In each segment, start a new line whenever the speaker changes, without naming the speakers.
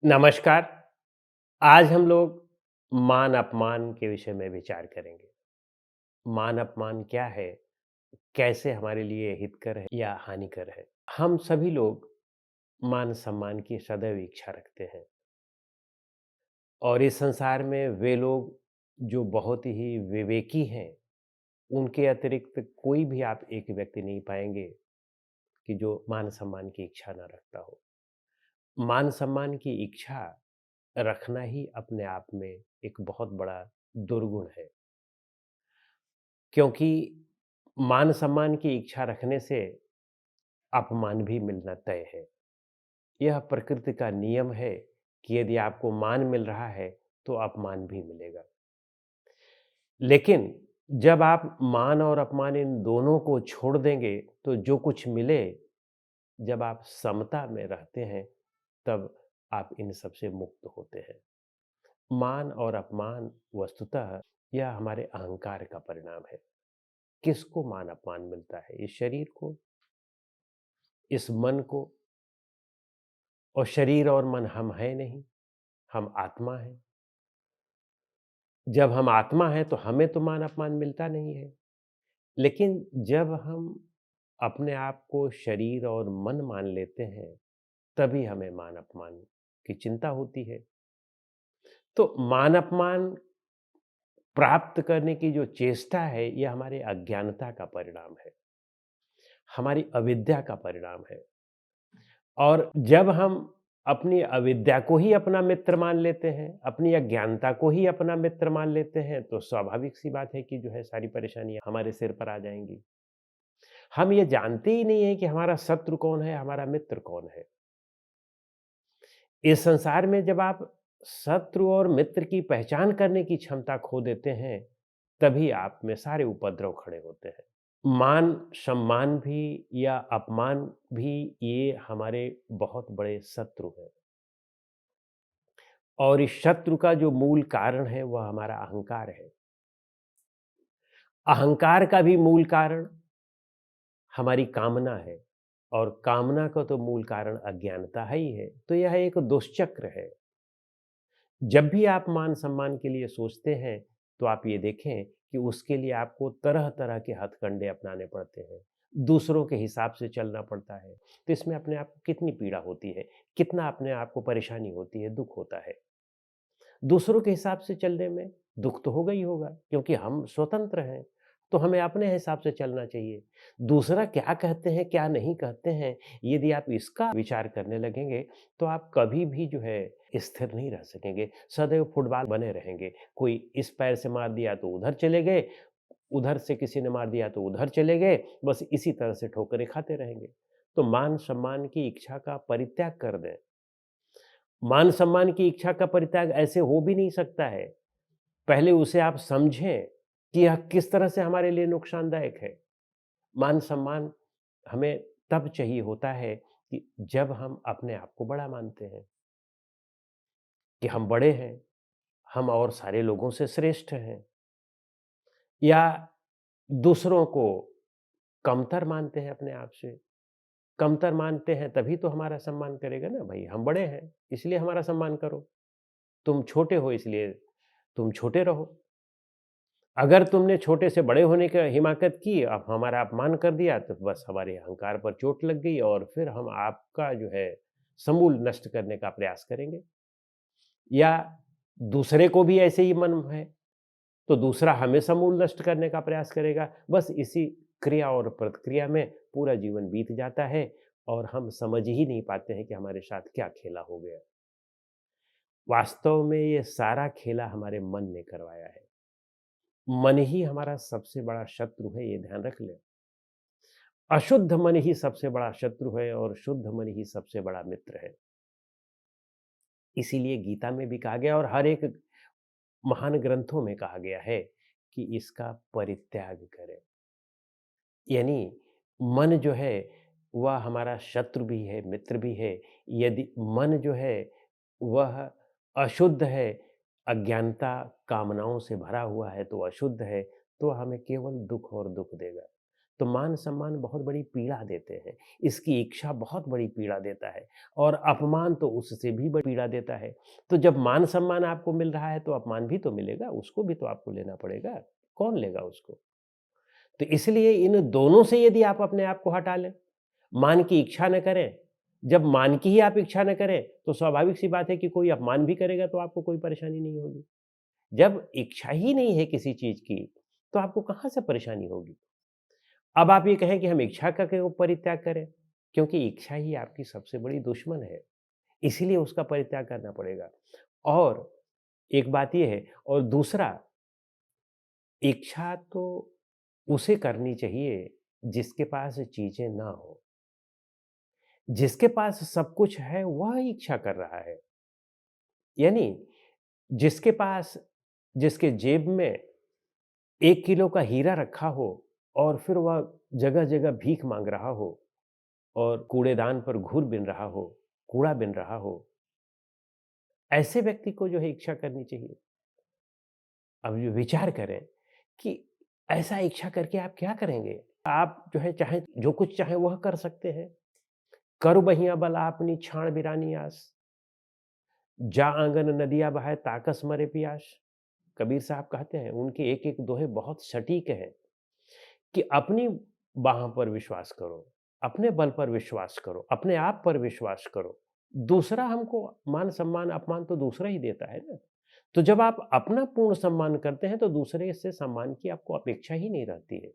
नमस्कार। आज हम लोग मान-अपमान के विषय में विचार करेंगे। मान-अपमान क्या है? कैसे हमारे लिए हितकर है या हानिकर है? हम सभी लोग मान-सम्मान की सदैव इच्छा रखते हैं और इस संसार में वे लोग जो बहुत ही विवेकी हैं, उनके अतिरिक्त कोई भी आप एक व्यक्ति नहीं पाएँगे कि जो मान-सम्मान की इच्छा ना रखता हो। मान-सम्मान की इच्छा रखना ही अपने आप में एक बहुत बड़ा दुर्गुण है। क्योंकि मान-सम्मान की इच्छा रखने से अपमान भी मिलना तय है। यह प्रकृति का नियम है कि यदि आपको मान मिल रहा है, तो अपमान भी मिलेगा। लेकिन जब आप मान और अपमान इन दोनों को छोड़ देंगे, तो जो कुछ मिले, जब आप समता में रहते हैं, तब आप इन सब से मुक्त होते हैं। मान और अपमान वस्तुतः यह हमारे अहंकार का परिणाम है। किसको मान-अपमान मिलता है? इस शरीर को, इस मन को। और शरीर और मन हम हैं नहीं, हम आत्मा हैं। जब हम आत्मा हैं तो हमें तो मान-अपमान मिलता नहीं है। लेकिन जब हम अपने आप को शरीर और मन मान लेते हैं, तभी हमें मान-अपमान की चिंता होती है। तो मान-अपमान प्राप्त करने की जो चेष्टा है, यह हमारे अज्ञानता का परिणाम है, हमारी अविद्या का परिणाम है। और जब हम अपनी अविद्या को ही अपना मित्र मान लेते हैं, अपनी अज्ञानता को ही अपना मित्र मान लेते हैं, तो स्वाभाविक सी बात है कि जो है सारी परेशानियाँ हमारे सिर पर आ जाएँगी। हम ये जानते ही नहीं हैं कि हमारा शत्रु कौन है, हमारा मित्र कौन है। इस संसार में जब आप शत्रु और मित्र की पहचान करने की क्षमता खो देते हैं, तभी आप में सारे उपद्रव खड़े होते हैं। मान-सम्मान भी या अपमान भी ये हमारे बहुत बड़े शत्रु हैं। और इस शत्रु का जो मूल कारण है वह हमारा अहंकार है। अहंकार का भी मूल कारण हमारी कामना है और कामना का तो मूल कारण अज्ञानता है ही है। तो यह एक दुष्चक्र है। जब भी आप मान-सम्मान के लिए सोचते हैं, तो आप ये देखें कि उसके लिए आपको तरह-तरह के हथकंडे अपनाने पड़ते हैं। दूसरों के हिसाब से चलना पड़ता है। तो इसमें अपने आप को कितनी पीड़ा होती है, कितना अपने आप को परेशानी होती है, दुःख होता है। दूसरों के हिसाब से चलने में दुःख तो होगा ही होगा क्योंकि हम स्वतंत्र हैं, तो हमें अपने हिसाब से चलना चाहिए। दूसरा क्या कहते हैं, क्या नहीं कहते हैं, यदि आप इसका विचार करने लगेंगे, तो आप कभी भी जो है स्थिर नहीं रह सकेंगे, सदैव फुटबॉल बने रहेंगे। कोई इस पैर से मार दिया तो उधर चले गए, उधर से किसी ने मार दिया तो उधर चले गए, बस इसी तरह से ठोकरें खाते रहेंगे। तो मान-सम्मान की इच्छा का परित्याग कर दें। मान-सम्मान की इच्छा का परित्याग ऐसे हो भी नहीं सकता है। पहले उसे आप समझें कि यह किस तरह से हमारे लिए नुकसानदायक है। मान-सम्मान हमें तब चाहिए होता है कि जब हम अपने आप को बड़ा मानते हैं, कि हम बड़े हैं, हम और सारे लोगों से श्रेष्ठ हैं या दूसरों को कमतर मानते हैं अपने आप से। कमतर मानते हैं तभी तो हमारा सम्मान करेगा ना भई, हम बड़े हैं, इसलिए हमारा सम्मान करो। तुम छोटे हो इसलिए तुम छोटे रहो। अगर तुमने छोटे से बड़े होने की हिमाकत की, अब हमारा अपमान कर दिया, तो बस हमारे अहंकार पर चोट लग गई और फिर हम आपका जो है समूल नष्ट करने का प्रयास करेंगे। या दूसरे को भी ऐसे ही मन है, तो दूसरा हमें समूल नष्ट करने का प्रयास करेगा। बस इसी क्रिया और प्रतिक्रिया में पूरा जीवन बीत जाता है और हम समझ ही नहीं पाते हैं कि हमारे साथ क्या खेला हो गया। वास्तव में ये सारा खेला हमारे मन ने करवाया है। मन ही हमारा सबसे बड़ा शत्रु है, ये ध्यान रख लें। अशुद्ध मन ही सबसे बड़ा शत्रु है और शुद्ध मन ही सबसे बड़ा मित्र है। इसीलिए गीता में भी कहा गया और हर एक महान ग्रंथों में कहा गया है कि इसका परित्याग करें। यानी मन जो है वह हमारा शत्रु भी है, मित्र भी है। यदि मन जो है वह अशुद्ध है, अज्ञानता, कामनाओं से भरा हुआ है तो अशुद्ध है, तो हमें केवल दुःख और दुःख देगा। तो मान-सम्मान बहुत बड़ी पीड़ा देते हैं। इसकी इच्छा बहुत बड़ी पीड़ा देता है और अपमान तो उससे भी बड़ी पीड़ा देता है। तो जब मान-सम्मान आपको मिल रहा है, तो अपमान भी तो मिलेगा, उसको भी तो आपको लेना पड़ेगा। कौन लेगा उसको? तो इसलिए इन दोनों से यदि आप अपने आप को हटा लें, मान की इच्छा न करें, जब मान की ही आप इच्छा न करें, तो स्वाभाविक सी बात है कि कोई अपमान भी करेगा तो आपको कोई परेशानी नहीं होगी। जब इच्छा ही नहीं है किसी चीज़ की, तो आपको कहाँ से परेशानी होगी? अब आप ये कहें कि हम इच्छा का क्यों परित्याग करें? क्योंकि इच्छा ही आपकी सबसे बड़ी दुश्मन है, इसीलिए उसका परित्याग करना पड़ेगा। और एक बात ये है और दूसरा, इच्छा तो उसे करनी चाहिए जिसके पास चीज़ें ना हो। जिसके पास सब कुछ है वह इच्छा कर रहा है। यानी जिसके पास जिसके जेब में 1 किलो का हीरा रखा हो और फिर वह जगह-जगह भीख माँग रहा हो और कूड़ेदान पर घूर बिन रहा हो, कूड़ा बिन रहा हो, ऐसे व्यक्ति को जो है इच्छा करनी चाहिए। अब ये विचार करें कि ऐसा इच्छा करके आप क्या करेंगे? आप जो है चाहे जो कुछ चाहें वह कर सकते हैं। "कर बहिया बल आपनी छाण बिरानी आस, जा आँगन नदिया बहाए ताकस मरे पियास।" कबीर साहब कहते हैं, उनके एक-एक दोहे बहुत सटीक हैं कि अपनी बाह पर विश्वास करो, अपने बल पर विश्वास करो, अपने आप पर विश्वास करो। दूसरा हमको मान-सम्मान, अपमान तो दूसरा ही देता है ना। तो जब आप अपना पूर्ण सम्मान करते हैं, तो दूसरे से सम्मान की आपको अपेक्षा ही नहीं रहती है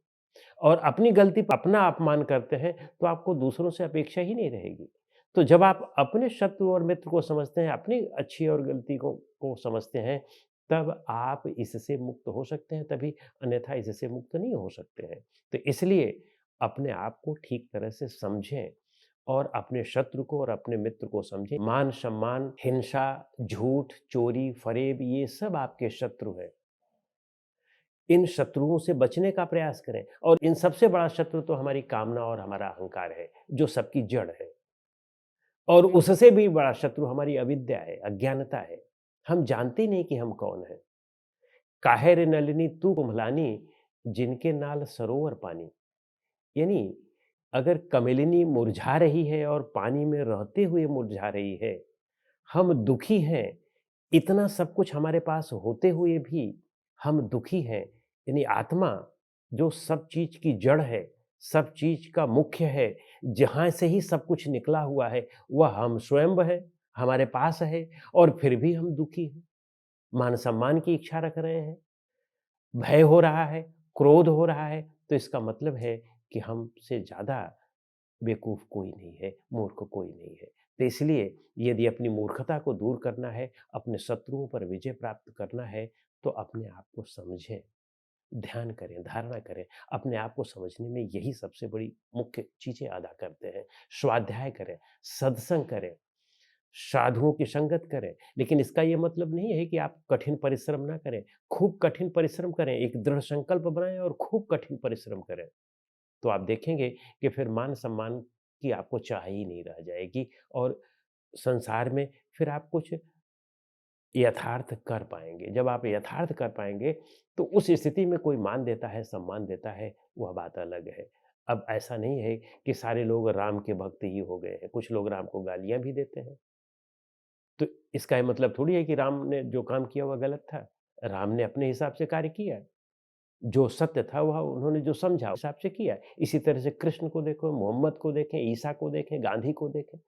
और अपनी गलती पर अपना अपमान करते हैं, तो आपको दूसरों से अपेक्षा ही नहीं रहेगी। तो जब आप अपने शत्रु और मित्र को समझते हैं, अपनी अच्छी और गलती को समझते हैं, तब आप इससे मुक्त हो सकते हैं तभी, अन्यथा इससे मुक्त नहीं हो सकते हैं। तो इसलिए अपने आप को ठीक तरह से समझें और अपने शत्रु को और अपने मित्र को समझें। मान-सम्मान, हिंसा, झूठ, चोरी, फरेब ये सब आपके शत्रु हैं। इन शत्रुओं से बचने का प्रयास करें और इन सबसे बड़ा शत्रु तो हमारी कामना और हमारा अहंकार है, जो सबकी जड़ है। और उससे भी बड़ा शत्रु हमारी अविद्या है, अज्ञानता है। हम जानते नहीं कि हम कौन हैं। "काहे रे नलिनी तू कुम्भलानी, जिनके नाल सरोवर पानी।" यानी अगर कमलिनी मुरझा रही है और पानी में रहते हुए मुरझा रही है, हम दुखी हैं, इतना सब कुछ हमारे पास होते हुए भी हम दुखी हैं, यानी आत्मा जो सब चीज़ की जड़ है, सब चीज़ का मुख्य है, जहाँ से ही सब कुछ निकला हुआ है, वह हम स्वयं है, हमारे पास है और फिर भी हम दुखी हैं। मान-सम्मान की इच्छा रख रहे हैं, भय हो रहा है, क्रोध हो रहा है, तो इसका मतलब है कि हमसे ज़्यादा बेवकूफ़ कोई नहीं है, मूर्ख कोई नहीं है। तो इसलिए यदि अपनी मूर्खता को दूर करना है, अपने शत्रुओं पर विजय प्राप्त करना है, तो अपने आप को समझें, ध्यान करें, धारणा करें। अपने आप को समझने में यही सबसे बड़ी मुख्य चीज़ें अदा करते हैं। स्वाध्याय करें, सत्संग करें, साधुओं की संगत करें, लेकिन इसका ये मतलब नहीं है कि आप कठिन परिश्रम ना करें। खूब कठिन परिश्रम करें, एक दृढ़ संकल्प बनाएँ और खूब कठिन परिश्रम करें। तो आप देखेंगे कि फिर मान-सम्मान की आपको चाह ही नहीं रह जाएगी और संसार में फिर आप कुछ यथार्थ कर पाएँगे। जब आप यथार्थ कर पाएँगे, तो उस स्थिति में कोई मान देता है, सम्मान देता है, वह बात अलग है। अब ऐसा नहीं है कि सारे लोग राम के भक्त ही हो गए हैं, कुछ लोग राम को गालियाँ भी देते हैं। तो इसका ये मतलब थोड़ी है कि राम ने जो काम किया वह गलत था। राम ने अपने हिसाब से कार्य किया। जो सत्य था वह उन्होंने जो समझा उस हिसाब से किया। इसी तरह से कृष्ण को देखो, मोहम्मद को देखें, ईसा को देखें, गांधी को देखें।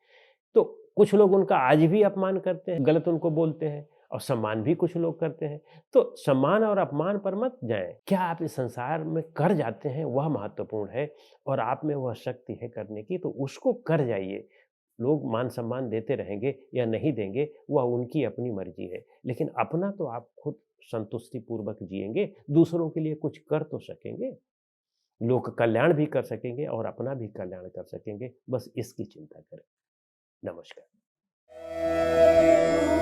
तो कुछ लोग उनका आज भी अपमान करते हैं, गलत उनको बोलते हैं और सम्मान भी कुछ लोग करते हैं। तो सम्मान और अपमान पर मत जाएँ। क्या आप इस संसार में कर जाते हैं वह महत्वपूर्ण है और आप में वह शक्ति है करने की तो उसको कर जाइए। लोग मान-सम्मान देते रहेंगे या नहीं देंगे, वह उनकी अपनी मर्ज़ी है। लेकिन अपना तो आप खुद संतुष्टिपूर्वक जिएँगे, दूसरों के लिए कुछ कर तो सकेंगे। लोक कल्याण भी कर सकेंगे और अपना भी कल्याण कर सकेंगे। बस इसकी चिंता करें। नमस्कार।